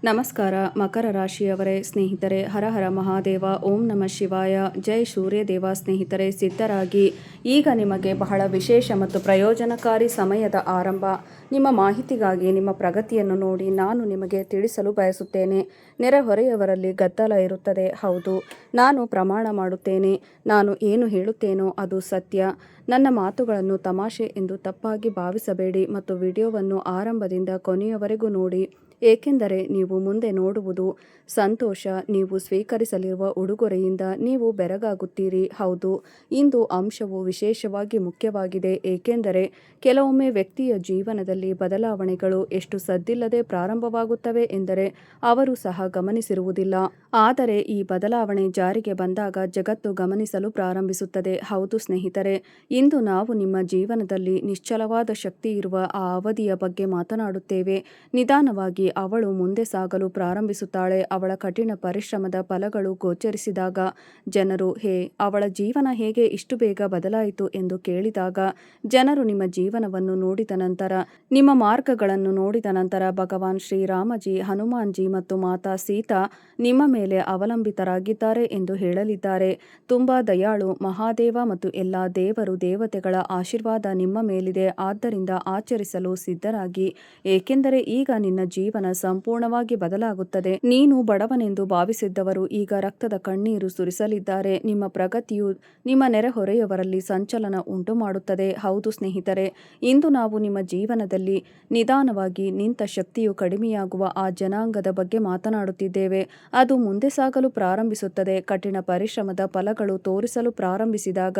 ನಮಸ್ಕಾರ ಮಕರ ರಾಶಿಯವರೇ ಸ್ನೇಹಿತರೆ, ಹರ ಹರ ಮಹಾದೇವ, ಓಂ ನಮಃ ಶಿವಾಯ, ಜೈ ಸೂರ್ಯದೇವ. ಸ್ನೇಹಿತರೆ, ಸಿದ್ಧರಾಗಿ. ಈಗ ನಿಮಗೆ ಬಹಳ ವಿಶೇಷ ಮತ್ತು ಪ್ರಯೋಜನಕಾರಿ ಸಮಯದ ಆರಂಭ. ನಿಮ್ಮ ಮಾಹಿತಿಗಾಗಿ ನಿಮ್ಮ ಪ್ರಗತಿಯನ್ನು ನೋಡಿ ನಾನು ನಿಮಗೆ ತಿಳಿಸಲು ಬಯಸುತ್ತೇನೆ. ನೆರೆಹೊರೆಯವರಲ್ಲಿ ಗದ್ದಲ ಇರುತ್ತದೆ. ಹೌದು, ನಾನು ಪ್ರಮಾಣ ಮಾಡುತ್ತೇನೆ, ನಾನು ಏನು ಹೇಳುತ್ತೇನೋ ಅದು ಸತ್ಯ. ನನ್ನ ಮಾತುಗಳನ್ನು ತಮಾಷೆ ಎಂದು ತಪ್ಪಾಗಿ ಭಾವಿಸಬೇಡಿ ಮತ್ತು ವಿಡಿಯೋವನ್ನು ಆರಂಭದಿಂದ ಕೊನೆಯವರೆಗೂ ನೋಡಿ, ಏಕೆಂದರೆ ನೀವು ಮುಂದೆ ನೋಡುವುದು ಸಂತೋಷ. ನೀವು ಸ್ವೀಕರಿಸಲಿರುವ ಉಡುಗೊರೆಯಿಂದ ನೀವು ಬೆರಗಾಗುತ್ತೀರಿ. ಹೌದು, ಇಂದು ಅಂಶವು ವಿಶೇಷವಾಗಿ ಮುಖ್ಯವಾಗಿದೆ, ಏಕೆಂದರೆ ಕೆಲವೊಮ್ಮೆ ವ್ಯಕ್ತಿಯ ಜೀವನದಲ್ಲಿ ಬದಲಾವಣೆಗಳು ಎಷ್ಟು ಸದ್ದಿಲ್ಲದೆ ಪ್ರಾರಂಭವಾಗುತ್ತವೆ ಎಂದರೆ ಅವರು ಸಹ ಗಮನಿಸಿರುವುದಿಲ್ಲ. ಆದರೆ ಈ ಬದಲಾವಣೆ ಜಾರಿಗೆ ಬಂದಾಗ ಜಗತ್ತು ಗಮನಿಸಲು ಪ್ರಾರಂಭಿಸುತ್ತದೆ. ಹೌದು ಸ್ನೇಹಿತರೆ, ಇಂದು ನಾವು ನಿಮ್ಮ ಜೀವನದಲ್ಲಿ ನಿಶ್ಚಲವಾದ ಶಕ್ತಿ ಇರುವ ಆ ಅವಧಿಯ ಬಗ್ಗೆ ಮಾತನಾಡುತ್ತೇವೆ. ನಿಧಾನವಾಗಿ ಅವಳು ಮುಂದೆ ಸಾಗಲು ಪ್ರಾರಂಭಿಸುತ್ತಾಳೆ. ಅವಳ ಕಠಿಣ ಪರಿಶ್ರಮದ ಫಲಗಳು ಗೋಚರಿಸಿದಾಗ ಜನರು, ಹೇ, ಅವಳ ಜೀವನ ಹೇಗೆ ಇಷ್ಟು ಬೇಗ ಬದಲಾಯಿತು ಎಂದು ಕೇಳಿದಾಗ, ಜನರು ನಿಮ್ಮ ಜೀವನವನ್ನು ನೋಡಿದ ನಂತರ, ನಿಮ್ಮ ಮಾರ್ಗಗಳನ್ನು ನೋಡಿದ ನಂತರ ಭಗವಾನ್ ಶ್ರೀರಾಮಜಿ, ಹನುಮಾನ್ಜಿ ಮತ್ತು ಮಾತಾ ಸೀತಾ ನಿಮ್ಮ ಮೇಲೆ ಅವಲಂಬಿತರಾಗಿದ್ದಾರೆ ಎಂದು ಹೇಳಲಿದ್ದಾರೆ. ತುಂಬಾ ದಯಾಳು ಮಹಾದೇವ ಮತ್ತು ಎಲ್ಲಾ ದೇವರು ದೇವತೆಗಳ ಆಶೀರ್ವಾದ ನಿಮ್ಮ ಮೇಲಿದೆ. ಆದ್ದರಿಂದ ಆಚರಿಸಲು ಸಿದ್ಧರಾಗಿ, ಏಕೆಂದರೆ ಈಗ ನಿನ್ನ ಜೀವನ ಸಂಪೂರ್ಣವಾಗಿ ಬದಲಾಗುತ್ತದೆ. ನೀನು ಬಡವನೆಂದು ಭಾವಿಸಿದ್ದವರು ಈಗ ರಕ್ತದ ಕಣ್ಣೀರು ಸುರಿಸಲಿದ್ದಾರೆ. ನಿಮ್ಮ ಪ್ರಗತಿಯು ನಿಮ್ಮ ನೆರೆಹೊರೆಯವರಲ್ಲಿ ಸಂಚಲನ ಉಂಟು ಮಾಡುತ್ತದೆ. ಹೌದು ಸ್ನೇಹಿತರೆ, ಇಂದು ನಾವು ನಿಮ್ಮ ಜೀವನದಲ್ಲಿ ನಿಧಾನವಾಗಿ ನಿಂತ ಶಕ್ತಿಯು ಕಡಿಮೆಯಾಗುವ ಆ ಜನಾಂಗದ ಬಗ್ಗೆ ಮಾತನಾಡುತ್ತಿದ್ದೇವೆ. ಅದು ಮುಂದೆ ಸಾಗಲು ಪ್ರಾರಂಭಿಸುತ್ತದೆ. ಕಠಿಣ ಪರಿಶ್ರಮದ ಫಲಗಳು ತೋರಿಸಲು ಪ್ರಾರಂಭಿಸಿದಾಗ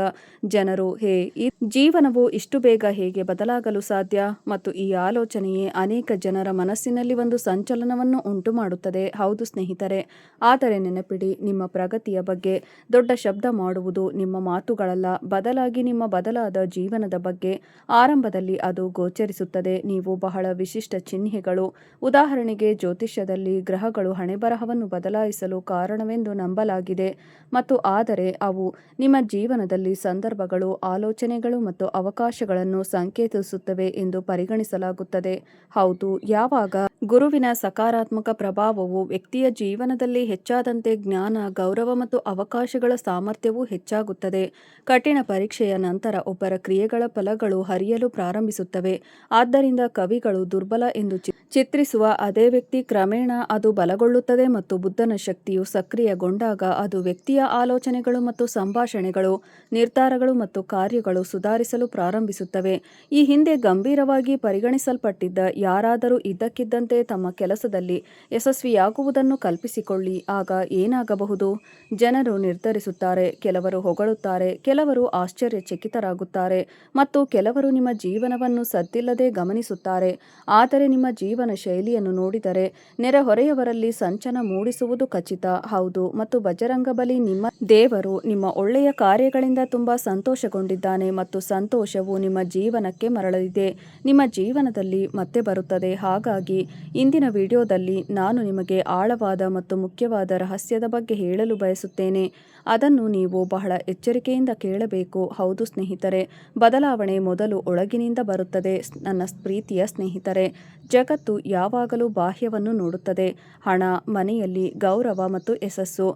ಜನರು, ಹೇ, ಈ ಜೀವನವು ಇಷ್ಟು ಬೇಗ ಹೇಗೆ ಬದಲಾಗಲು ಸಾಧ್ಯ? ಮತ್ತು ಈ ಆಲೋಚನೆಯೇ ಅನೇಕ ಜನರ ಮನಸ್ಸಿನಲ್ಲಿ ಒಂದು ಸಂಚಲನವನ್ನು ಉಂಟು ಮಾಡುತ್ತದೆ. ಹೌದು ಸ್ನೇಹಿತರೆ, ಆದರೆ ನೆನಪಿಡಿ, ನಿಮ್ಮ ಪ್ರಗತಿಯ ಬಗ್ಗೆ ದೊಡ್ಡ ಶಬ್ದ ಮಾಡುವುದು ನಿಮ್ಮ ಮಾತುಗಳಲ್ಲ, ಬದಲಾಗಿ ನಿಮ್ಮ ಬದಲಾದ ಜೀವನದ ಬಗ್ಗೆ. ಆರಂಭದಲ್ಲಿ ಅದು ಗೋಚರಿಸುತ್ತದೆ. ನೀವು ಬಹಳ ವಿಶಿಷ್ಟ ಚಿಹ್ನೆಗಳು, ಉದಾಹರಣೆಗೆ ಜ್ಯೋತಿಷ್ಯದಲ್ಲಿ ಗ್ರಹಗಳು ಹಣೆಬರಹವನ್ನು ಬದಲಾಯಿಸಲು ಕಾರಣವೆಂದು ನಂಬಲಾಗಿದೆ, ಮತ್ತು ಆದರೆ ಅವು ನಿಮ್ಮ ಜೀವನದಲ್ಲಿ ಸಂದರ್ಭಗಳು, ಆಲೋಚನೆಗಳು ಮತ್ತು ಅವಕಾಶಗಳನ್ನು ಸಂಕೇತಿಸುತ್ತವೆ ಎಂದು ಪರಿಗಣಿಸಲಾಗುತ್ತದೆ. ಹೌದು, ಯಾವಾಗ ಗುರುವಿನ ಸಕಾರಾತ್ಮಕ ಪ್ರಭಾವವು ವ್ಯಕ್ತಿಯ ಜೀವನದಲ್ಲಿ ಹೆಚ್ಚಾದಂತೆ ಜ್ಞಾನ, ಗೌರವ ಮತ್ತು ಅವಕಾಶಗಳ ಸಾಮರ್ಥ್ಯವೂ ಹೆಚ್ಚಾಗುತ್ತದೆ. ಕಠಿಣ ಪರೀಕ್ಷೆಯ ನಂತರ ಒಬ್ಬರ ಕ್ರಿಯೆಗಳ ಫಲಗಳು ಹರಿಯಲು ಪ್ರಾರಂಭಿಸುತ್ತವೆ. ಆದ್ದರಿಂದ ಕವಿಗಳು ದುರ್ಬಲ ಎಂದು ಚಿತ್ರಿಸುವ ಅದೇ ವ್ಯಕ್ತಿ ಕ್ರಮೇಣ ಅದು ಬಲಗೊಳ್ಳುತ್ತದೆ, ಮತ್ತು ಬುದ್ಧನ ಶಕ್ತಿಯು ಸಕ್ರಿಯಗೊಂಡಾಗ ಅದು ವ್ಯಕ್ತಿಯ ಆಲೋಚನೆಗಳು ಮತ್ತು ಸಂಭಾಷಣೆಗಳು, ನಿರ್ಧಾರಗಳು ಮತ್ತು ಕಾರ್ಯಗಳು ಸುಧಾರಿಸಲು ಪ್ರಾರಂಭಿಸುತ್ತವೆ. ಈ ಹಿಂದೆ ಗಂಭೀರವಾಗಿ ಪರಿಗಣಿಸಲ್ಪಟ್ಟಿದ್ದ ಯಾರಾದರೂ ಇದ್ದಕ್ಕಿದ್ದಂತೆ ತಮ್ಮ ಕೆಲಸದಲ್ಲಿ ಯಶಸ್ವಿಯಾಗುವುದನ್ನು ಕಲ್ಪಿಸಿಕೊಳ್ಳಿ. ಆಗ ಏನಾಗಬಹುದು? ಜನರು ನಿರ್ಧರಿಸುತ್ತಾರೆ, ಕೆಲವರು ಹೊಗಳುತ್ತಾರೆ, ಕೆಲವರು ಆಶ್ಚರ್ಯಚಕಿತರಾಗುತ್ತಾರೆ, ಮತ್ತು ಕೆಲವರು ನಿಮ್ಮ ಜೀವನವನ್ನು ಸದ್ದಿಲ್ಲದೆ ಗಮನಿಸುತ್ತಾರೆ. ಆದರೆ ನಿಮ್ಮ ಜೀವನ ಶೈಲಿಯನ್ನು ನೋಡಿದರೆ ನೆರೆಹೊರೆಯವರಲ್ಲಿ ಸಂಚಲನ ಮೂಡಿಸುವುದು ಖಚಿತ. ಹೌದು, ಮತ್ತು ಬಜರಂಗಬಲಿ ನಿಮ್ಮ ದೇವರು ನಿಮ್ಮ ಒಳ್ಳೆಯ ಕಾರ್ಯಗಳಿಂದ ತುಂಬಾ ಸಂತೋಷಗೊಂಡಿದ್ದಾನೆ, ಮತ್ತು ಸಂತೋಷವು ನಿಮ್ಮ ಜೀವನಕ್ಕೆ ಮರಳಲಿದೆ, ನಿಮ್ಮ ಜೀವನದಲ್ಲಿ ಮತ್ತೆ ಬರುತ್ತದೆ. ಹಾಗಾಗಿ ಇಂದಿನ ವಿಡಿಯೋದಲ್ಲಿ ನಾನು ನಿಮಗೆ ಆಳವಾದ ಮತ್ತು ಮುಖ್ಯವಾದ ರಹಸ್ಯದ ಬಗ್ಗೆ ಹೇಳಲು ಬಯಸುತ್ತೇನೆ. ಅದನ್ನು ನೀವು ಬಹಳ ಎಚ್ಚರಿಕೆಯಿಂದ ಕೇಳಬೇಕು. ಹೌದು ಸ್ನೇಹಿತರೆ, ಬದಲಾವಣೆ ಮೊದಲು ಒಳಗಿನಿಂದ ಬರುತ್ತದೆ. ನನ್ನ ಪ್ರೀತಿಯ ಸ್ನೇಹಿತರೆ, ಜಗತ್ತು ಯಾವಾಗಲೂ ಬಾಹ್ಯವನ್ನು ನೋಡುತ್ತದೆ, ಹಣ, ಮನೆಯಲ್ಲಿ ಗೌರವ ಮತ್ತು ಯಶಸ್ಸು.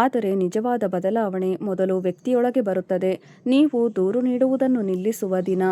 ಆದರೆ ನಿಜವಾದ ಬದಲಾವಣೆ ಮೊದಲು ವ್ಯಕ್ತಿಯೊಳಗೆ ಬರುತ್ತದೆ. ನೀವು ದೂರು ನೀಡುವುದನ್ನು ನಿಲ್ಲಿಸುವ ದಿನ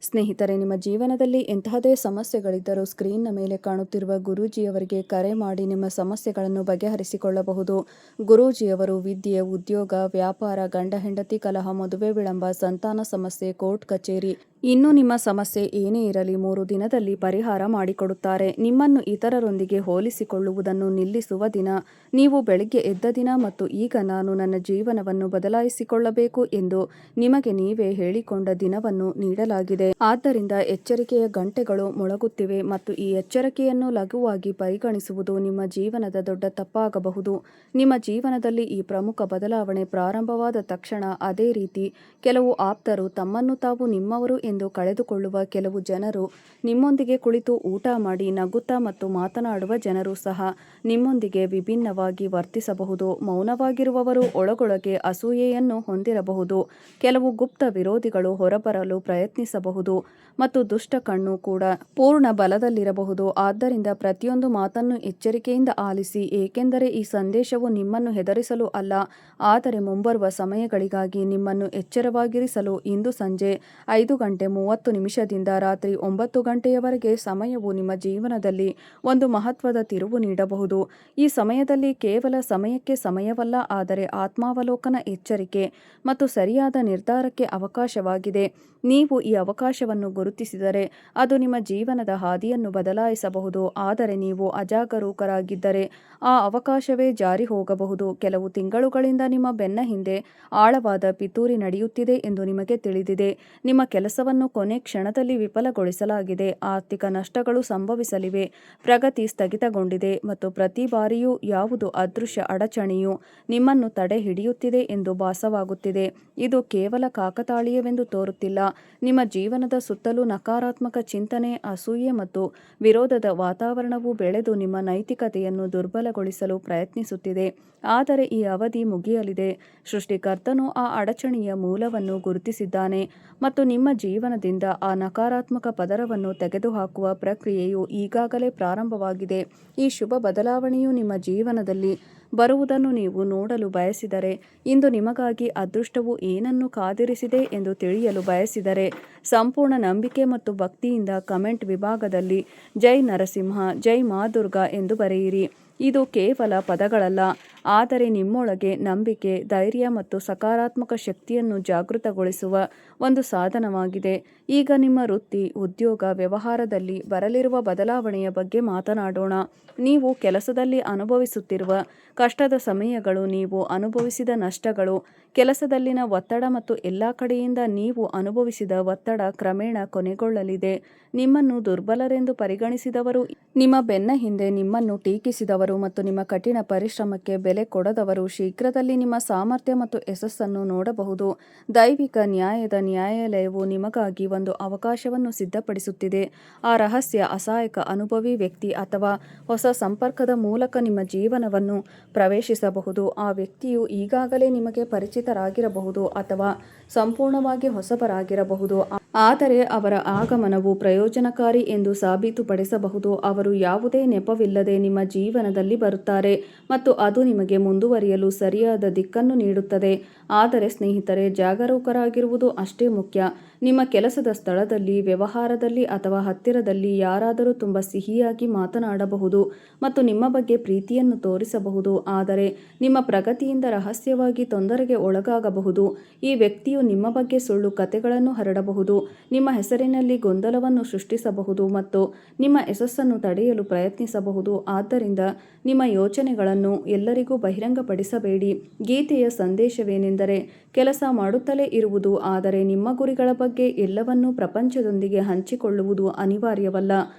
ಸ್ನೇಹಿತರೆ, ನಿಮ್ಮ ಜೀವನದಲ್ಲಿ ಎಂತಹದೇ ಸಮಸ್ಯೆಗಳಿದ್ದರೂ ಸ್ಕ್ರೀನ್ನ ಮೇಲೆ ಕಾಣುತ್ತಿರುವ ಗುರೂಜಿಯವರಿಗೆ ಕರೆ ಮಾಡಿ ನಿಮ್ಮ ಸಮಸ್ಯೆಗಳನ್ನು ಬಗೆಹರಿಸಿಕೊಳ್ಳಬಹುದು. ಗುರೂಜಿಯವರು ವಿದ್ಯೆ, ಉದ್ಯೋಗ, ವ್ಯಾಪಾರ, ಗಂಡ ಹೆಂಡತಿ ಕಲಹ, ಮದುವೆ ವಿಳಂಬ, ಸಂತಾನ ಸಮಸ್ಯೆ, ಕೋರ್ಟ್ ಕಚೇರಿ, ಇನ್ನು ನಿಮ್ಮ ಸಮಸ್ಯೆ ಏನೇ ಇರಲಿ 3 ದಿನದಲ್ಲಿ ಪರಿಹಾರ ಮಾಡಿಕೊಡುತ್ತಾರೆ. ನಿಮ್ಮನ್ನು ಇತರರೊಂದಿಗೆ ಹೋಲಿಸಿಕೊಳ್ಳುವುದನ್ನು ನಿಲ್ಲಿಸುವ ದಿನ, ನೀವು ಬೆಳಿಗ್ಗೆ ಎದ್ದ ದಿನ, ಮತ್ತು ಈಗ ನಾನು ನನ್ನ ಜೀವನವನ್ನು ಬದಲಾಯಿಸಿಕೊಳ್ಳಬೇಕು ಎಂದು ನಿಮಗೆ ನೀವೇ ಹೇಳಿಕೊಂಡ ದಿನವನ್ನು ನೀಡಲಾಗಿದೆ. ಆದ್ದರಿಂದ ಎಚ್ಚರಿಕೆಯ ಗಂಟೆಗಳು ಮೊಳಗುತ್ತಿವೆ, ಮತ್ತು ಈ ಎಚ್ಚರಿಕೆಯನ್ನು ಲಘುವಾಗಿ ಪರಿಗಣಿಸುವುದು ನಿಮ್ಮ ಜೀವನದ ದೊಡ್ಡ ತಪ್ಪಾಗಬಹುದು. ನಿಮ್ಮ ಜೀವನದಲ್ಲಿ ಈ ಪ್ರಮುಖ ಬದಲಾವಣೆ ಪ್ರಾರಂಭವಾದ ತಕ್ಷಣ, ಅದೇ ರೀತಿ ಕೆಲವು ಆಪ್ತರು ತಮ್ಮನ್ನು ತಾವು ನಿಮ್ಮವರು ಎಂದು ಕಳೆದುಕೊಳ್ಳುವ ಕೆಲವು ಜನರು, ನಿಮ್ಮೊಂದಿಗೆ ಕುಳಿತು ಊಟ ಮಾಡಿ ನಗುತ್ತಾ ಮತ್ತು ಮಾತನಾಡುವ ಜನರು ಸಹ ನಿಮ್ಮೊಂದಿಗೆ ವಿಭಿನ್ನವಾಗಿ ವರ್ತಿಸಬಹುದು. ಮೌನವಾಗಿರುವವರು ಒಳಗೊಳಗೆ ಅಸೂಯೆಯನ್ನು ಹೊಂದಿರಬಹುದು. ಕೆಲವು ಗುಪ್ತ ವಿರೋಧಿಗಳು ಹೊರಬರಲು ಪ್ರಯತ್ನಿಸಬಹುದು. ಇರಬಹುದು ಮತ್ತು ದುಷ್ಟ ಕಣ್ಣು ಕೂಡ ಪೂರ್ಣ ಬಲದಲ್ಲಿರಬಹುದು. ಆದ್ದರಿಂದ ಪ್ರತಿಯೊಂದು ಮಾತನ್ನು ಎಚ್ಚರಿಕೆಯಿಂದ ಆಲಿಸಿ, ಏಕೆಂದರೆ ಈ ಸಂದೇಶವು ನಿಮ್ಮನ್ನು ಹೆದರಿಸಲು ಅಲ್ಲ, ಆದರೆ ಮುಂಬರುವ ಸಮಯಗಳಿಗಾಗಿ ನಿಮ್ಮನ್ನು ಎಚ್ಚರವಾಗಿರಿಸಲು. ಇಂದು ಸಂಜೆ 5:30 ರಾತ್ರಿ 9 ಗಂಟೆಯವರೆಗೆ ಸಮಯವು ನಿಮ್ಮ ಜೀವನದಲ್ಲಿ ಒಂದು ಮಹತ್ವದ ತಿರುವು ನೀಡಬಹುದು. ಈ ಸಮಯದಲ್ಲಿ ಕೇವಲ ಸಮಯಕ್ಕೆ ಸಮಯವಲ್ಲ, ಆದರೆ ಆತ್ಮಾವಲೋಕನ, ಎಚ್ಚರಿಕೆ ಮತ್ತು ಸರಿಯಾದ ನಿರ್ಧಾರಕ್ಕೆ ಅವಕಾಶವಾಗಿದೆ. ನೀವು ಈ ಅವಕಾಶವನ್ನು ಗುರುತಿಸಿದರೆ ಅದು ನಿಮ್ಮ ಜೀವನದ ಹಾದಿಯನ್ನು ಬದಲಾಯಿಸಬಹುದು. ಆದರೆ ನೀವು ಅಜಾಗರೂಕರಾಗಿದ್ದರೆ ಆ ಅವಕಾಶವೇ ಜಾರಿ ಹೋಗಬಹುದು. ಕೆಲವು ತಿಂಗಳುಗಳಿಂದ ನಿಮ್ಮ ಬೆನ್ನ ಹಿಂದೆ ಆಳವಾದ ಪಿತೂರಿ ನಡೆಯುತ್ತಿದೆ ಎಂದು ನಿಮಗೆ ತಿಳಿದಿದೆ. ನಿಮ್ಮ ಕೆಲಸವನ್ನು ಕೊನೆ ಕ್ಷಣದಲ್ಲಿ ವಿಫಲಗೊಳಿಸಲಾಗಿದೆ. ಆರ್ಥಿಕ ನಷ್ಟಗಳು ಸಂಭವಿಸಲಿವೆ. ಪ್ರಗತಿ ಸ್ಥಗಿತಗೊಂಡಿದೆ ಮತ್ತು ಪ್ರತಿ ಬಾರಿಯೂ ಯಾವುದೋ ಅದೃಶ್ಯ ಅಡಚಣೆಯು ನಿಮ್ಮನ್ನು ತಡೆ ಹಿಡಿಯುತ್ತಿದೆ ಎಂದು ಭಾಸವಾಗುತ್ತಿದೆ. ಇದು ಕೇವಲ ಕಾಕತಾಳೀಯವೆಂದು ತೋರುತ್ತಿಲ್ಲ. ನಿಮ್ಮ ಜೀವನದ ಸುತ್ತಲೂ ನಕಾರಾತ್ಮಕ ಚಿಂತನೆ, ಅಸೂಯೆ ಮತ್ತು ವಿರೋಧದ ವಾತಾವರಣವು ಬೆಳೆದು ನಿಮ್ಮ ನೈತಿಕತೆಯನ್ನು ದುರ್ಬಲಗೊಳಿಸಲು ಪ್ರಯತ್ನಿಸುತ್ತಿದೆ. ಆದರೆ ಈ ಅವಧಿ ಮುಗಿಯಲಿದೆ. ಸೃಷ್ಟಿಕರ್ತನು ಆ ಅಡಚಣೆಯ ಮೂಲವನ್ನು ಗುರುತಿಸಿದ್ದಾನೆ ಮತ್ತು ನಿಮ್ಮ ಜೀವನದಿಂದ ಆ ನಕಾರಾತ್ಮಕ ಪದರವನ್ನು ತೆಗೆದುಹಾಕುವ ಪ್ರಕ್ರಿಯೆಯು ಈಗಾಗಲೇ ಪ್ರಾರಂಭವಾಗಿದೆ. ಈ ಶುಭ ಬದಲಾವಣೆಯು ನಿಮ್ಮ ಜೀವನದಲ್ಲಿ ಬರುವುದನ್ನು ನೀವು ನೋಡಲು ಬಯಸಿದರೆ, ಇಂದು ನಿಮಗಾಗಿ ಅದೃಷ್ಟವು ಏನನ್ನು ಕಾದಿರಿಸಿದೆ ಎಂದು ತಿಳಿಯಲು ಬಯಸಿದರೆ, ಸಂಪೂರ್ಣ ನಂಬಿಕೆ ಮತ್ತು ಭಕ್ತಿಯಿಂದ ಕಮೆಂಟ್ ವಿಭಾಗದಲ್ಲಿ ಜೈ ನರಸಿಂಹ, ಜೈ ಮಾ ದುರ್ಗಾ ಎಂದು ಬರೆಯಿರಿ. ಇದು ಕೇವಲ ಪದಗಳಲ್ಲ, ಆದರೆ ನಿಮ್ಮೊಳಗೆ ನಂಬಿಕೆ, ಧೈರ್ಯ ಮತ್ತು ಸಕಾರಾತ್ಮಕ ಶಕ್ತಿಯನ್ನು ಜಾಗೃತಗೊಳಿಸುವ ಒಂದು ಸಾಧನವಾಗಿದೆ. ಈಗ ನಿಮ್ಮ ವೃತ್ತಿ, ಉದ್ಯೋಗ, ವ್ಯವಹಾರದಲ್ಲಿ ಬರಲಿರುವ ಬದಲಾವಣೆಯ ಬಗ್ಗೆ ಮಾತನಾಡೋಣ. ನೀವು ಕೆಲಸದಲ್ಲಿ ಅನುಭವಿಸುತ್ತಿರುವ ಕಷ್ಟದ ಸಮಯಗಳು, ನೀವು ಅನುಭವಿಸಿದ ನಷ್ಟಗಳು, ಕೆಲಸದಲ್ಲಿನ ಒತ್ತಡ ಮತ್ತು ಎಲ್ಲ ಕಡೆಯಿಂದ ನೀವು ಅನುಭವಿಸಿದ ಒತ್ತಡ ಕ್ರಮೇಣ ಕೊನೆಗೊಳ್ಳಲಿದೆ. ನಿಮ್ಮನ್ನು ದುರ್ಬಲರೆಂದು ಪರಿಗಣಿಸಿದವರು, ನಿಮ್ಮ ಬೆನ್ನ ಹಿಂದೆ ನಿಮ್ಮನ್ನು ಟೀಕಿಸಿದವರು ಮತ್ತು ನಿಮ್ಮ ಕಠಿಣ ಪರಿಶ್ರಮಕ್ಕೆ ಬೆಲೆ ಕೊಡದವರು ಶೀಘ್ರದಲ್ಲಿ ನಿಮ್ಮ ಸಾಮರ್ಥ್ಯ ಮತ್ತು ಯಶಸ್ಸನ್ನು ನೋಡಬಹುದು. ದೈವಿಕ ನ್ಯಾಯದ ನ್ಯಾಯಾಲಯವು ನಿಮಗಾಗಿ ಒಂದು ಅವಕಾಶವನ್ನು ಸಿದ್ಧಪಡಿಸುತ್ತಿದೆ. ಆ ರಹಸ್ಯ, ಅಸಹಾಯಕ ಅನುಭವಿ ವ್ಯಕ್ತಿ ಅಥವಾ ಹೊಸ ಸಂಪರ್ಕದ ಮೂಲಕ ನಿಮ್ಮ ಜೀವನವನ್ನು ಪ್ರವೇಶಿಸಬಹುದು. ಆ ವ್ಯಕ್ತಿಯು ಈಗಾಗಲೇ ನಿಮಗೆ ಪರಿಚಿತರಾಗಿರಬಹುದು ಅಥವಾ ಸಂಪೂರ್ಣವಾಗಿ ಹೊಸಬರಾಗಿರಬಹುದು, ಆದರೆ ಅವರ ಆಗಮನವು ಪ್ರಯೋಜನಕಾರಿ ಎಂದು ಸಾಬೀತುಪಡಿಸಬಹುದು. ಅವರು ಯಾವುದೇ ನೆಪವಿಲ್ಲದೆ ನಿಮ್ಮ ಜೀವನದಲ್ಲಿ ಬರುತ್ತಾರೆ ಮತ್ತು ಅದು ನಿಮಗೆ ಮುಂದುವರಿಯಲು ಸರಿಯಾದ ದಿಕ್ಕನ್ನು ನೀಡುತ್ತದೆ. ಆದರೆ ಸ್ನೇಹಿತರೆ, ಜಾಗರೂಕರಾಗಿರುವುದು ಅಷ್ಟೇ ಮುಖ್ಯ. ನಿಮ್ಮ ಕೆಲಸದ ಸ್ಥಳದಲ್ಲಿ, ವ್ಯವಹಾರದಲ್ಲಿ ಅಥವಾ ಹತ್ತಿರದಲ್ಲಿ ಯಾರಾದರೂ ತುಂಬ ಸಿಹಿಯಾಗಿ ಮಾತನಾಡಬಹುದು ಮತ್ತು ನಿಮ್ಮ ಬಗ್ಗೆ ಪ್ರೀತಿಯನ್ನು ತೋರಿಸಬಹುದು, ಆದರೆ ನಿಮ್ಮ ಪ್ರಗತಿಯಿಂದ ರಹಸ್ಯವಾಗಿ ತೊಂದರೆಗೆ ಒಳಗಾಗಬಹುದು. ಈ ವ್ಯಕ್ತಿಯು ನಿಮ್ಮ ಬಗ್ಗೆ ಸುಳ್ಳು ಕಥೆಗಳನ್ನು ಹರಡಬಹುದು, ನಿಮ್ಮ ಹೆಸರಿನಲ್ಲಿ ಗೊಂದಲವನ್ನು ಸೃಷ್ಟಿಸಬಹುದು ಮತ್ತು ನಿಮ್ಮ ಯಶಸ್ಸನ್ನು ತಡೆಯಲು ಪ್ರಯತ್ನಿಸಬಹುದು. ಆದ್ದರಿಂದ ನಿಮ್ಮ ಯೋಚನೆಗಳನ್ನು ಎಲ್ಲರಿಗೂ ಬಹಿರಂಗಪಡಿಸಬೇಡಿ. ಗೀತೆಯ ಸಂದೇಶವೇನೆಂದರೆ, ಕೆಲಸ ಮಾಡುತ್ತಲೇ ಇರುವುದು, ಆದರೆ ನಿಮ್ಮ ಗುರಿಗಳ ಬಗ್ಗೆ ಎಲ್ಲವನ್ನೂ ಪ್ರಪಂಚದೊಂದಿಗೆ ಹಂಚಿಕೊಳ್ಳುವುದು ಅನಿವಾರ್ಯವಲ್ಲ.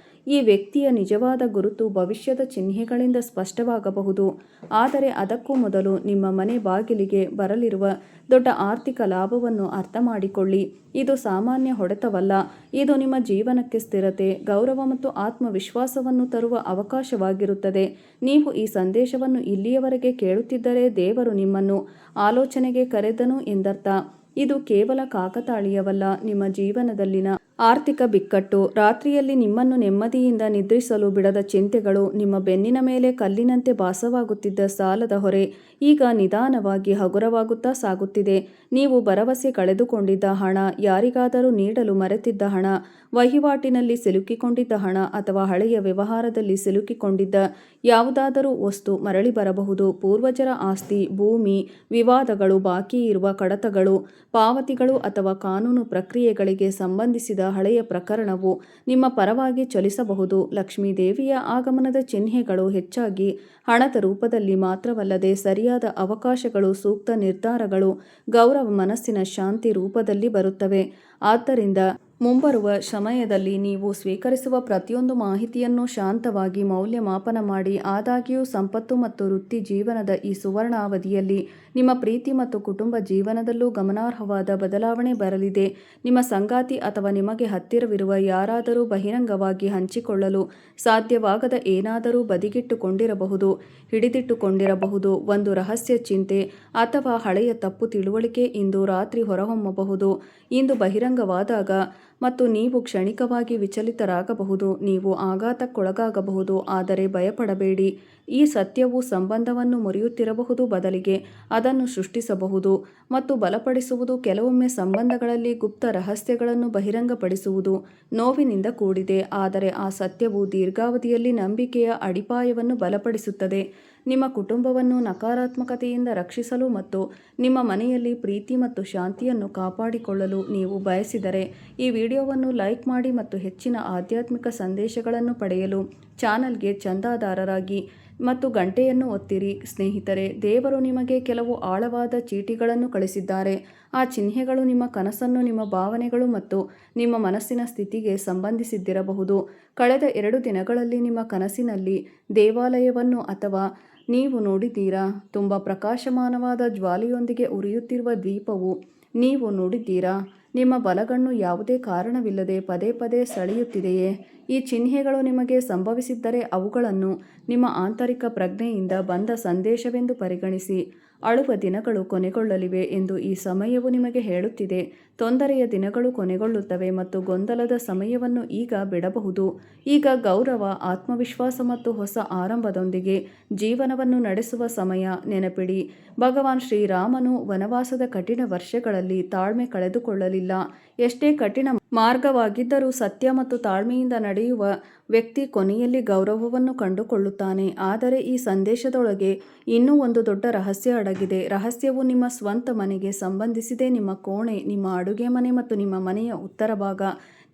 ಈ ವ್ಯಕ್ತಿಯ ನಿಜವಾದ ಗುರುತು ಭವಿಷ್ಯದ ಚಿಹ್ನೆಗಳಿಂದ ಸ್ಪಷ್ಟವಾಗಬಹುದು, ಆದರೆ ಅದಕ್ಕೂ ಮೊದಲು ನಿಮ್ಮ ಮನೆ ಬಾಗಿಲಿಗೆ ಬರಲಿರುವ ದೊಡ್ಡ ಆರ್ಥಿಕ ಲಾಭವನ್ನು ಅರ್ಥಮಾಡಿಕೊಳ್ಳಿ. ಇದು ಸಾಮಾನ್ಯ ಹೊಡೆತವಲ್ಲ, ಇದು ನಿಮ್ಮ ಜೀವನಕ್ಕೆ ಸ್ಥಿರತೆ, ಗೌರವ ಮತ್ತು ಆತ್ಮವಿಶ್ವಾಸವನ್ನು ತರುವ ಅವಕಾಶವಾಗಿರುತ್ತದೆ. ನೀವು ಈ ಸಂದೇಶವನ್ನು ಇಲ್ಲಿಯವರೆಗೆ ಕೇಳುತ್ತಿದ್ದರೆ ದೇವರು ನಿಮ್ಮನ್ನು ಆಲೋಚನೆಗೆ ಕರೆದನು ಎಂದರ್ಥ. ಇದು ಕೇವಲ ಕಾಕತಾಳೀಯವಲ್ಲ. ನಿಮ್ಮ ಜೀವನದಲ್ಲಿನ ಆರ್ಥಿಕ ಬಿಕ್ಕಟ್ಟು, ರಾತ್ರಿಯಲ್ಲಿ ನಿಮ್ಮನ್ನು ನೆಮ್ಮದಿಯಿಂದ ನಿದ್ರಿಸಲು ಬಿಡದ ಚಿಂತೆಗಳು, ನಿಮ್ಮ ಬೆನ್ನಿನ ಮೇಲೆ ಕಲ್ಲಿನಂತೆ ಭಾಸವಾಗುತ್ತಿದ್ದ ಸಾಲದ ಹೊರೆ ಈಗ ನಿಧಾನವಾಗಿ ಹಗುರವಾಗುತ್ತಾ ಸಾಗುತ್ತಿದೆ. ನೀವು ಭರವಸೆ ಕಳೆದುಕೊಂಡಿದ್ದ ಹಣ, ಯಾರಿಗಾದರೂ ನೀಡಲು ಮರೆತಿದ್ದ ಹಣ, ವಹಿವಾಟಿನಲ್ಲಿ ಸಿಲುಕಿಕೊಂಡಿದ್ದ ಹಣ ಅಥವಾ ಹಳೆಯ ವ್ಯವಹಾರದಲ್ಲಿ ಸಿಲುಕಿಕೊಂಡಿದ್ದ ಯಾವುದಾದರೂ ವಸ್ತು ಮರಳಿ ಬರಬಹುದು. ಪೂರ್ವಜರ ಆಸ್ತಿ, ಭೂಮಿ, ವಿವಾದಗಳು, ಬಾಕಿ ಇರುವ ಕಡತಗಳು, ಪಾವತಿಗಳು ಅಥವಾ ಕಾನೂನು ಪ್ರಕ್ರಿಯೆಗಳಿಗೆ ಸಂಬಂಧಿಸಿದ ಹಳೆಯ ಪ್ರಕರಣವು ನಿಮ್ಮ ಪರವಾಗಿ ಚಲಿಸಬಹುದು. ಲಕ್ಷ್ಮೀ ದೇವಿಯ ಆಗಮನದ ಚಿಹ್ನೆಗಳು ಹೆಚ್ಚಾಗಿ ಹಣದ ರೂಪದಲ್ಲಿ ಮಾತ್ರವಲ್ಲದೆ ಸರಿಯಾದ ಅವಕಾಶಗಳು, ಸೂಕ್ತ ನಿರ್ಧಾರಗಳು, ಗೌರವ, ಮನಸ್ಸಿನ ಶಾಂತಿ ರೂಪದಲ್ಲಿ ಬರುತ್ತವೆ. ಆದ್ದರಿಂದ ಮುಂಬರುವ ಸಮಯದಲ್ಲಿ ನೀವು ಸ್ವೀಕರಿಸುವ ಪ್ರತಿಯೊಂದು ಮಾಹಿತಿಯನ್ನು ಶಾಂತವಾಗಿ ಮೌಲ್ಯಮಾಪನ ಮಾಡಿ. ಆದಾಗ್ಯೂ, ಸಂಪತ್ತು ಮತ್ತು ವೃತ್ತಿ ಜೀವನದ ಈ ಸುವರ್ಣ ಅವಧಿಯಲ್ಲಿ ನಿಮ್ಮ ಪ್ರೀತಿ ಮತ್ತು ಕುಟುಂಬ ಜೀವನದಲ್ಲೂ ಗಮನಾರ್ಹವಾದ ಬದಲಾವಣೆ ಬರಲಿದೆ. ನಿಮ್ಮ ಸಂಗಾತಿ ಅಥವಾ ನಿಮಗೆ ಹತ್ತಿರವಿರುವ ಯಾರಾದರೂ ಬಹಿರಂಗವಾಗಿ ಹಂಚಿಕೊಳ್ಳಲು ಸಾಧ್ಯವಾಗದ ಏನಾದರೂ ಬದಿಗಿಟ್ಟುಕೊಂಡಿರಬಹುದು, ಹಿಡಿದಿಟ್ಟುಕೊಂಡಿರಬಹುದು. ಒಂದು ರಹಸ್ಯ ಚಿಂತೆ ಅಥವಾ ಹಳೆಯ ತಪ್ಪು ತಿಳುವಳಿಕೆ ಇಂದು ರಾತ್ರಿ ಹೊರಹೊಮ್ಮಬಹುದು. ಇಂದು ಬಹಿರಂಗವಾದಾಗ ಮತ್ತು ನೀವು ಕ್ಷಣಿಕವಾಗಿ ವಿಚಲಿತರಾಗಬಹುದು, ನೀವು ಆಘಾತಕ್ಕೊಳಗಾಗಬಹುದು, ಆದರೆ ಭಯಪಡಬೇಡಿ. ಈ ಸತ್ಯವು ಸಂಬಂಧವನ್ನು ಮುರಿಯುತ್ತಿರಬಹುದು, ಬದಲಿಗೆ ಅದನ್ನು ಸೃಷ್ಟಿಸಬಹುದು ಮತ್ತು ಬಲಪಡಿಸುವುದು. ಕೆಲವೊಮ್ಮೆ ಸಂಬಂಧಗಳಲ್ಲಿ ಗುಪ್ತ ರಹಸ್ಯಗಳನ್ನು ಬಹಿರಂಗಪಡಿಸುವುದು ನೋವಿನಿಂದ ಕೂಡಿದೆ, ಆದರೆ ಆ ಸತ್ಯವು ದೀರ್ಘಾವಧಿಯಲ್ಲಿ ನಂಬಿಕೆಯ ಅಡಿಪಾಯವನ್ನು ಬಲಪಡಿಸುತ್ತದೆ. ನಿಮ್ಮ ಕುಟುಂಬವನ್ನು ನಕಾರಾತ್ಮಕತೆಯಿಂದ ರಕ್ಷಿಸಲು ಮತ್ತು ನಿಮ್ಮ ಮನೆಯಲ್ಲಿ ಪ್ರೀತಿ ಮತ್ತು ಶಾಂತಿಯನ್ನು ಕಾಪಾಡಿಕೊಳ್ಳಲು ನೀವು ಬಯಸಿದರೆ ಈ ವಿಡಿಯೋವನ್ನು ಲೈಕ್ ಮಾಡಿ ಮತ್ತು ಹೆಚ್ಚಿನ ಆಧ್ಯಾತ್ಮಿಕ ಸಂದೇಶಗಳನ್ನು ಪಡೆಯಲು ಚಾನಲ್ಗೆ ಚಂದಾದಾರರಾಗಿ ಮತ್ತು ಗಂಟೆಯನ್ನು ಒತ್ತಿರಿ. ಸ್ನೇಹಿತರೆ, ದೇವರು ನಿಮಗೆ ಕೆಲವು ಆಳವಾದ ಚೀಟಿಗಳನ್ನು ಕಳಿಸಿದ್ದಾರೆ. ಆ ಚಿಹ್ನೆಗಳು ನಿಮ್ಮ ಕನಸನ್ನು, ನಿಮ್ಮ ಭಾವನೆಗಳು ಮತ್ತು ನಿಮ್ಮ ಮನಸ್ಸಿನ ಸ್ಥಿತಿಗೆ ಸಂಬಂಧಿಸಿದ್ದಿರಬಹುದು. ಕಳೆದ 2 ದಿನಗಳಲ್ಲಿ ನಿಮ್ಮ ಕನಸಿನಲ್ಲಿ ದೇವಾಲಯವನ್ನು ಅಥವಾ ನೀವು ನೋಡಿದ್ದೀರಾ? ತುಂಬ ಪ್ರಕಾಶಮಾನವಾದ ಜ್ವಾಲೆಯೊಂದಿಗೆ ಉರಿಯುತ್ತಿರುವ ದ್ವೀಪವು ನೀವು ನೋಡಿದ್ದೀರಾ? ನಿಮ್ಮ ಬಲಗಣ್ಣು ಯಾವುದೇ ಕಾರಣವಿಲ್ಲದೆ ಪದೇ ಪದೇ ಸೆಳೆಯುತ್ತಿದೆಯೇ? ಈ ಚಿಹ್ನೆಗಳು ನಿಮಗೆ ಸಂಭವಿಸಿದ್ದರೆ ಅವುಗಳನ್ನು ನಿಮ್ಮ ಆಂತರಿಕ ಪ್ರಜ್ಞೆಯಿಂದ ಬಂದ ಸಂದೇಶವೆಂದು ಪರಿಗಣಿಸಿ. ಅಳುವ ದಿನಗಳು ಕೊನೆಗೊಳ್ಳಲಿವೆ ಎಂದು ಈ ಸಮಯವು ನಿಮಗೆ ಹೇಳುತ್ತಿದೆ. ತೊಂದರೆಯ ದಿನಗಳು ಕೊನೆಗೊಳ್ಳುತ್ತವೆ ಮತ್ತು ಗೊಂದಲದ ಸಮಯವನ್ನು ಈಗ ಬಿಡಬಹುದು. ಈಗ ಗೌರವ, ಆತ್ಮವಿಶ್ವಾಸ ಮತ್ತು ಹೊಸ ಆರಂಭದೊಂದಿಗೆ ಜೀವನವನ್ನು ನಡೆಸುವ ಸಮಯ. ನೆನಪಿಡಿ, ಭಗವಾನ್ ಶ್ರೀರಾಮನು ವನವಾಸದ ಕಠಿಣ ವರ್ಷಗಳಲ್ಲಿ ತಾಳ್ಮೆ ಕಳೆದುಕೊಳ್ಳಲಿಲ್ಲ. ಎಷ್ಟೇ ಕಠಿಣ ಮಾರ್ಗವಾಗಿದ್ದರೂ ಸತ್ಯ ಮತ್ತು ತಾಳ್ಮೆಯಿಂದ ನಡೆಯುವ ವ್ಯಕ್ತಿ ಕೊನೆಯಲ್ಲಿ ಗೌರವವನ್ನು ಕಂಡುಕೊಳ್ಳುತ್ತಾನೆ. ಆದರೆ ಈ ಸಂದೇಶದೊಳಗೆ ಇನ್ನೂ ಒಂದು ದೊಡ್ಡ ರಹಸ್ಯ ಅಡಗಿದೆ. ರಹಸ್ಯವು ನಿಮ್ಮ ಸ್ವಂತ ಮನೆಗೆ ಸಂಬಂಧಿಸಿದೆ. ನಿಮ್ಮ ಕೋಣೆ, ನಿಮ್ಮ ಅಡುಗೆ ಮನೆ ಮತ್ತು ನಿಮ್ಮ ಮನೆಯ ಉತ್ತರ ಭಾಗ.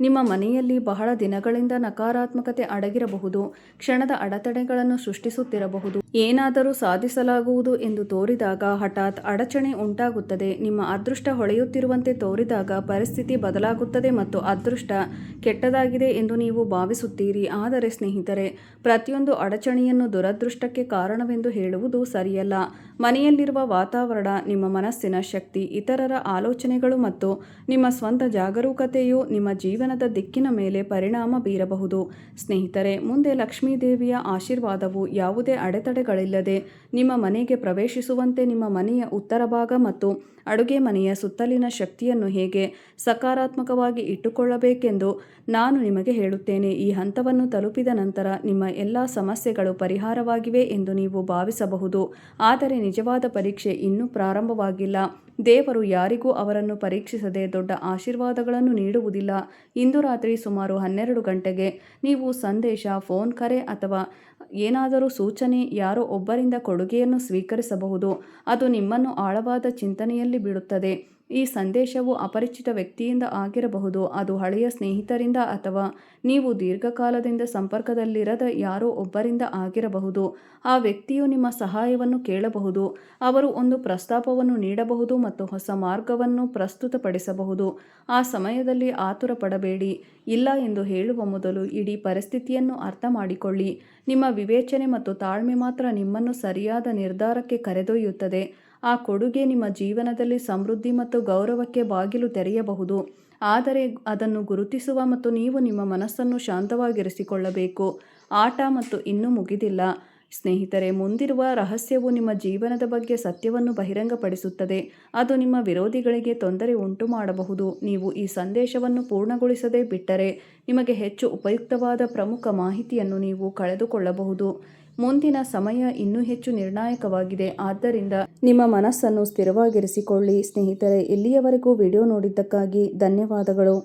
ನಿಮ್ಮ ಮನೆಯಲ್ಲಿ ಬಹಳ ದಿನಗಳಿಂದ ನಕಾರಾತ್ಮಕತೆ ಅಡಗಿರಬಹುದು, ಕ್ಷಣದ ಅಡೆತಡೆಗಳನ್ನು ಸೃಷ್ಟಿಸುತ್ತಿರಬಹುದು. ಏನಾದರೂ ಸಾಧಿಸಲಾಗುವುದು ಎಂದು ತೋರಿದಾಗ ಹಠಾತ್ ಅಡಚಣೆ ಉಂಟಾಗುತ್ತದೆ. ನಿಮ್ಮ ಅದೃಷ್ಟ ಹೊಳೆಯುತ್ತಿರುವಂತೆ ತೋರಿದಾಗ ಪರಿಸ್ಥಿತಿ ಬದಲಾಗುತ್ತದೆ ಮತ್ತು ಅದೃಷ್ಟ ಕೆಟ್ಟದಾಗಿದೆ ಎಂದು ನೀವು ಭಾವಿಸುತ್ತೀರಿ. ಆದರೆ ಸ್ನೇಹಿತರೆ, ಪ್ರತಿಯೊಂದು ಅಡಚಣೆಯನ್ನು ದುರದೃಷ್ಟಕ್ಕೆ ಕಾರಣವೆಂದು ಹೇಳುವುದು ಸರಿಯಲ್ಲ. ಮನೆಯಲ್ಲಿರುವ ವಾತಾವರಣ, ನಿಮ್ಮ ಮನಸ್ಸಿನ ಶಕ್ತಿ, ಇತರರ ಆಲೋಚನೆಗಳು ಮತ್ತು ನಿಮ್ಮ ಸ್ವಂತ ಜಾಗರೂಕತೆಯು ನಿಮ್ಮ ಜೀವನದ ದಿಕ್ಕಿನ ಮೇಲೆ ಪರಿಣಾಮ ಬೀರಬಹುದು. ಸ್ನೇಹಿತರೆ, ಮುಂದೆ ಲಕ್ಷ್ಮೀ ದೇವಿಯ ಆಶೀರ್ವಾದವು ಯಾವುದೇ ಅಡೆತಡೆಗಳಿಲ್ಲದೆ ನಿಮ್ಮ ಮನೆಗೆ ಪ್ರವೇಶಿಸುವಂತೆ ನಿಮ್ಮ ಮನೆಯ ಉತ್ತರ ಭಾಗ ಮತ್ತು ಅಡುಗೆ ಮನೆಯ ಸುತ್ತಲಿನ ಶಕ್ತಿಯನ್ನು ಹೇಗೆ ಸಕಾರಾತ್ಮಕವಾಗಿ ಇಟ್ಟುಕೊಳ್ಳಬೇಕೆಂದು ನಾನು ನಿಮಗೆ ಹೇಳುತ್ತೇನೆ. ಈ ಹಂತವನ್ನು ತಲುಪಿದ ನಂತರ ನಿಮ್ಮ ಎಲ್ಲ ಸಮಸ್ಯೆಗಳು ಪರಿಹಾರವಾಗಿವೆ ಎಂದು ನೀವು ಭಾವಿಸಬಹುದು, ಆದರೆ ನಿಜವಾದ ಪರೀಕ್ಷೆ ಇನ್ನೂ ಪ್ರಾರಂಭವಾಗಿಲ್ಲ. ದೇವರು ಯಾರಿಗೂ ಅವರನ್ನು ಪರೀಕ್ಷಿಸದೆ ದೊಡ್ಡ ಆಶೀರ್ವಾದಗಳನ್ನು ನೀಡುವುದಿಲ್ಲ. ಇಂದು ರಾತ್ರಿ ಸುಮಾರು 12 ಗಂಟೆಗೆ ನೀವು ಸಂದೇಶ, ಫೋನ್ ಕರೆ ಅಥವಾ ಏನಾದರೂ ಸೂಚನೆ, ಯಾರೋ ಒಬ್ಬರಿಂದ ಕೊಡುಗೆಯನ್ನು ಸ್ವೀಕರಿಸಬಹುದು. ಅದು ನಿಮ್ಮನ್ನು ಆಳವಾದ ಚಿಂತನೆಯಲ್ಲಿ ಬಿಡುತ್ತದೆ. ಈ ಸಂದೇಶವು ಅಪರಿಚಿತ ವ್ಯಕ್ತಿಯಿಂದ ಆಗಿರಬಹುದು, ಅದು ಹಳೆಯ ಸ್ನೇಹಿತರಿಂದ ಅಥವಾ ನೀವು ದೀರ್ಘಕಾಲದಿಂದ ಸಂಪರ್ಕದಲ್ಲಿರದ ಯಾರೋ ಒಬ್ಬರಿಂದ ಆಗಿರಬಹುದು. ಆ ವ್ಯಕ್ತಿಯು ನಿಮ್ಮ ಸಹಾಯವನ್ನು ಕೇಳಬಹುದು, ಅವರು ಒಂದು ಪ್ರಸ್ತಾಪವನ್ನು ನೀಡಬಹುದು ಮತ್ತು ಹೊಸ ಮಾರ್ಗವನ್ನು ಪ್ರಸ್ತುತಪಡಿಸಬಹುದು. ಆ ಸಮಯದಲ್ಲಿ ಆತುರ ಪಡಬೇಡಿ. ಇಲ್ಲ ಎಂದು ಹೇಳುವ ಮೊದಲು ಇಡೀ ಪರಿಸ್ಥಿತಿಯನ್ನು ಅರ್ಥ ಮಾಡಿಕೊಳ್ಳಿ. ನಿಮ್ಮ ವಿವೇಚನೆ ಮತ್ತು ತಾಳ್ಮೆ ಮಾತ್ರ ನಿಮ್ಮನ್ನು ಸರಿಯಾದ ನಿರ್ಧಾರಕ್ಕೆ ಕರೆದೊಯ್ಯುತ್ತದೆ. ಆ ಕೊಡುಗೆ ನಿಮ್ಮ ಜೀವನದಲ್ಲಿ ಸಮೃದ್ಧಿ ಮತ್ತು ಗೌರವಕ್ಕೆ ಬಾಗಿಲು ತೆರೆಯಬಹುದು, ಆದರೆ ಅದನ್ನು ಗುರುತಿಸುವ ಮತ್ತು ನೀವು ನಿಮ್ಮ ಮನಸ್ಸನ್ನು ಶಾಂತವಾಗಿರಿಸಿಕೊಳ್ಳಬೇಕು. ಆಟ ಮತ್ತು ಇನ್ನೂ ಮುಗಿದಿಲ್ಲ. ಸ್ನೇಹಿತರೆ, ಮುಂದಿರುವ ರಹಸ್ಯವು ನಿಮ್ಮ ಜೀವನದ ಬಗ್ಗೆ ಸತ್ಯವನ್ನು ಬಹಿರಂಗಪಡಿಸುತ್ತದೆ. ಅದು ನಿಮ್ಮ ವಿರೋಧಿಗಳಿಗೆ ತೊಂದರೆ ಉಂಟು ಮಾಡಬಹುದು. ನೀವು ಈ ಸಂದೇಶವನ್ನು ಪೂರ್ಣಗೊಳಿಸದೆ ಬಿಟ್ಟರೆ ನಿಮಗೆ ಹೆಚ್ಚು ಉಪಯುಕ್ತವಾದ ಪ್ರಮುಖ ಮಾಹಿತಿಯನ್ನು ನೀವು ಕಳೆದುಕೊಳ್ಳಬಹುದು. ಮುಂದಿನ ಸಮಯ ಇನ್ನೂ ಹೆಚ್ಚು ನಿರ್ಣಾಯಕವಾಗಿದೆ, ಆದ್ದರಿಂದ ನಿಮ್ಮ ಮನಸ್ಸನ್ನು ಸ್ಥಿರವಾಗಿರಿಸಿಕೊಳ್ಳಿ. ಸ್ನೇಹಿತರೆ, ಇಲ್ಲಿಯವರೆಗೂ ವಿಡಿಯೋ ನೋಡಿದ್ದಕ್ಕಾಗಿ ಧನ್ಯವಾದಗಳು.